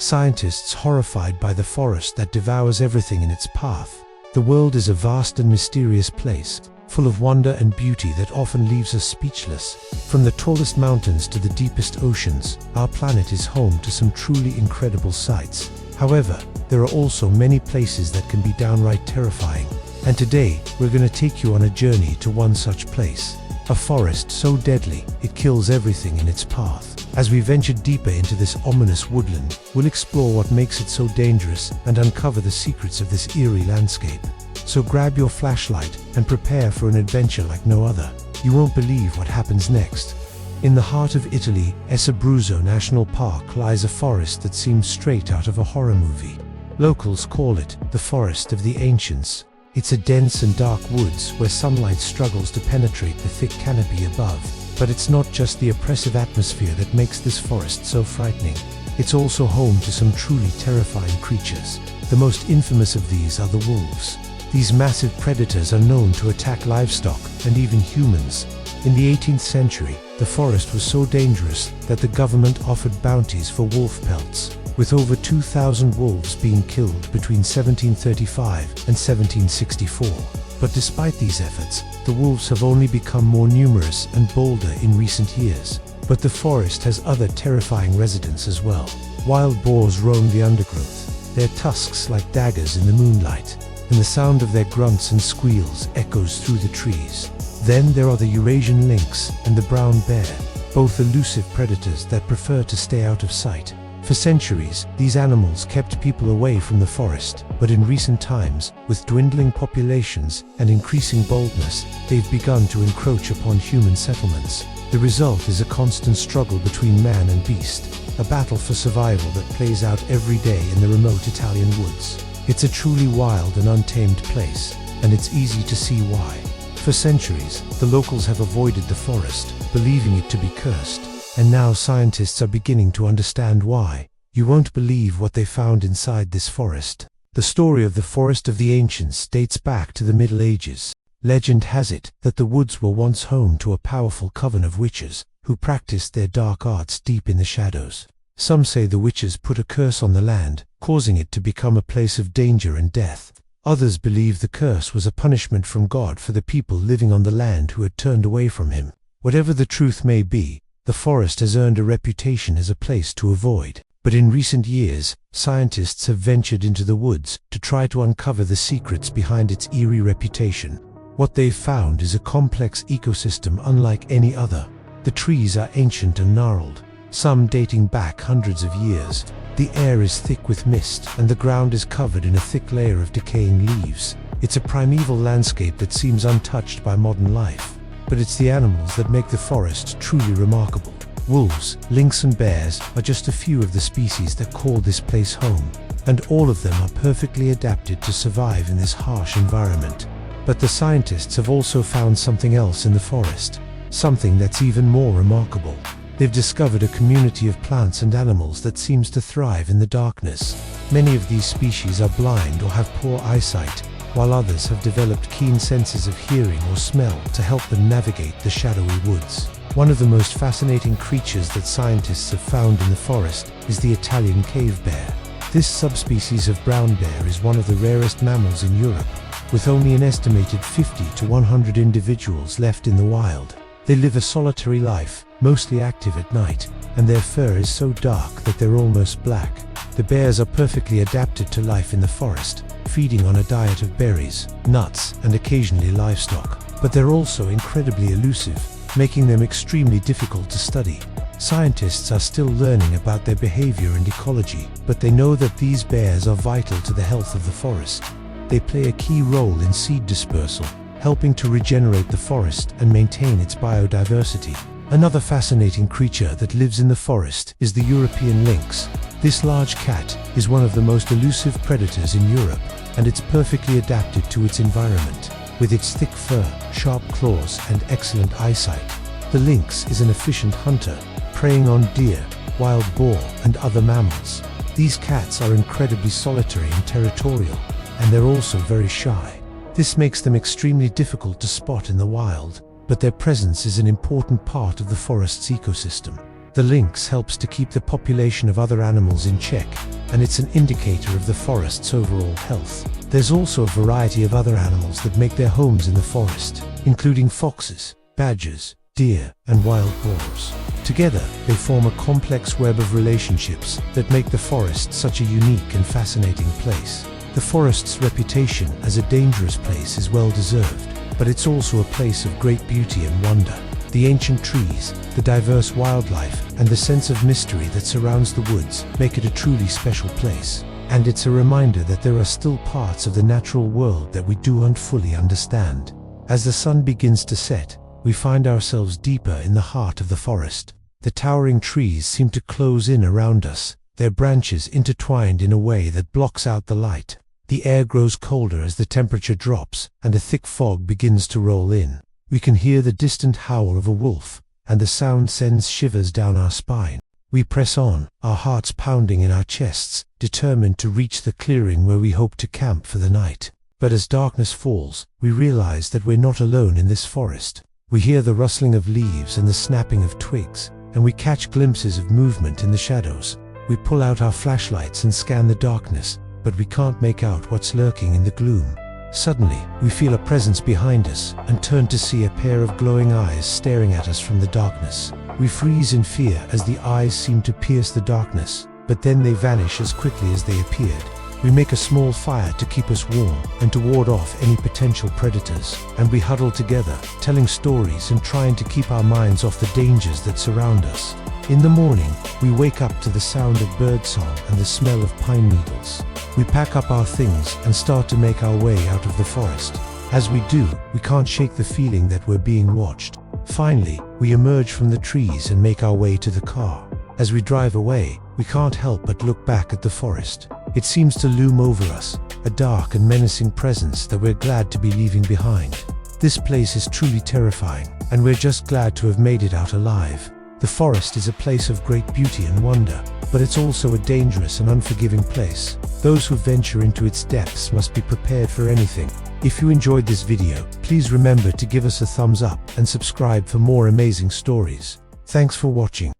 Scientists horrified by the forest that devours everything in its path. The world is a vast and mysterious place, full of wonder and beauty that often leaves us speechless. From the tallest mountains to the deepest oceans, our planet is home to some truly incredible sights. However, there are also many places that can be downright terrifying. And today, we're going to take you on a journey to one such place. A forest so deadly, it kills everything in its path. As we venture deeper into this ominous woodland, we'll explore what makes it so dangerous and uncover the secrets of this eerie landscape. So grab your flashlight and prepare for an adventure like no other. You won't believe what happens next. In the heart of Italy, Abruzzo National Park lies a forest that seems straight out of a horror movie. Locals call it the Forest of the Ancients. It's a dense and dark woods where sunlight struggles to penetrate the thick canopy above. But it's not just the oppressive atmosphere that makes this forest so frightening. It's also home to some truly terrifying creatures. The most infamous of these are the wolves. These massive predators are known to attack livestock and even humans. In the 18th century, the forest was so dangerous that the government offered bounties for wolf pelts, with over 2,000 wolves being killed between 1735 and 1764. But despite these efforts, the wolves have only become more numerous and bolder in recent years. But the forest has other terrifying residents as well. Wild boars roam the undergrowth, their tusks like daggers in the moonlight, and the sound of their grunts and squeals echoes through the trees. Then there are the Eurasian lynx and the brown bear, both elusive predators that prefer to stay out of sight. For centuries, these animals kept people away from the forest, but in recent times, with dwindling populations and increasing boldness, they've begun to encroach upon human settlements. The result is a constant struggle between man and beast, a battle for survival that plays out every day in the remote Italian woods. It's a truly wild and untamed place, and it's easy to see why. For centuries, the locals have avoided the forest, believing it to be cursed. And now scientists are beginning to understand why. You won't believe what they found inside this forest. The story of the Forest of the Ancients dates back to the Middle Ages. Legend has it that the woods were once home to a powerful coven of witches, who practiced their dark arts deep in the shadows. Some say the witches put a curse on the land, causing it to become a place of danger and death. Others believe the curse was a punishment from God for the people living on the land who had turned away from him. Whatever the truth may be, the forest has earned a reputation as a place to avoid. But in recent years, scientists have ventured into the woods to try to uncover the secrets behind its eerie reputation. What they've found is a complex ecosystem unlike any other. The trees are ancient and gnarled, some dating back hundreds of years. The air is thick with mist, and the ground is covered in a thick layer of decaying leaves. It's a primeval landscape that seems untouched by modern life. But it's the animals that make the forest truly remarkable. Wolves, lynx and bears are just a few of the species that call this place home, and all of them are perfectly adapted to survive in this harsh environment. But the scientists have also found something else in the forest, something that's even more remarkable. They've discovered a community of plants and animals that seems to thrive in the darkness. Many of these species are blind or have poor eyesight, while others have developed keen senses of hearing or smell to help them navigate the shadowy woods. One of the most fascinating creatures that scientists have found in the forest is the Italian cave bear. This subspecies of brown bear is one of the rarest mammals in Europe, with only an estimated 50 to 100 individuals left in the wild. They live a solitary life, mostly active at night, and their fur is so dark that they're almost black. The bears are perfectly adapted to life in the forest, feeding on a diet of berries, nuts, and occasionally livestock. But they're also incredibly elusive, making them extremely difficult to study. Scientists are still learning about their behavior and ecology, but they know that these bears are vital to the health of the forest. They play a key role in seed dispersal, helping to regenerate the forest and maintain its biodiversity. Another fascinating creature that lives in the forest is the European lynx. This large cat is one of the most elusive predators in Europe, and it's perfectly adapted to its environment. With its thick fur, sharp claws, and excellent eyesight, the lynx is an efficient hunter, preying on deer, wild boar, and other mammals. These cats are incredibly solitary and territorial, and they're also very shy. This makes them extremely difficult to spot in the wild, but their presence is an important part of the forest's ecosystem. The lynx helps to keep the population of other animals in check, and it's an indicator of the forest's overall health. There's also a variety of other animals that make their homes in the forest, including foxes, badgers, deer, and wild boars. Together, they form a complex web of relationships that make the forest such a unique and fascinating place. The forest's reputation as a dangerous place is well deserved, but it's also a place of great beauty and wonder. The ancient trees, the diverse wildlife, and the sense of mystery that surrounds the woods make it a truly special place. And it's a reminder that there are still parts of the natural world that we don't fully understand. As the sun begins to set, we find ourselves deeper in the heart of the forest. The towering trees seem to close in around us, their branches intertwined in a way that blocks out the light. The air grows colder as the temperature drops, and a thick fog begins to roll in. We can hear the distant howl of a wolf, and the sound sends shivers down our spine. We press on, our hearts pounding in our chests, determined to reach the clearing where we hope to camp for the night. But as darkness falls, we realize that we're not alone in this forest. We hear the rustling of leaves and the snapping of twigs, and we catch glimpses of movement in the shadows. We pull out our flashlights and scan the darkness, but we can't make out what's lurking in the gloom. Suddenly, we feel a presence behind us and turn to see a pair of glowing eyes staring at us from the darkness. We freeze in fear as the eyes seem to pierce the darkness, but then they vanish as quickly as they appeared. We make a small fire to keep us warm and to ward off any potential predators, and we huddle together, telling stories and trying to keep our minds off the dangers that surround us. In the morning, we wake up to the sound of birdsong and the smell of pine needles. We pack up our things and start to make our way out of the forest. As we do, we can't shake the feeling that we're being watched. Finally, we emerge from the trees and make our way to the car. As we drive away, we can't help but look back at the forest. It seems to loom over us, a dark and menacing presence that we're glad to be leaving behind. This place is truly terrifying, and we're just glad to have made it out alive. The forest is a place of great beauty and wonder, but it's also a dangerous and unforgiving place. Those who venture into its depths must be prepared for anything. If you enjoyed this video, please remember to give us a thumbs up and subscribe for more amazing stories. Thanks for watching.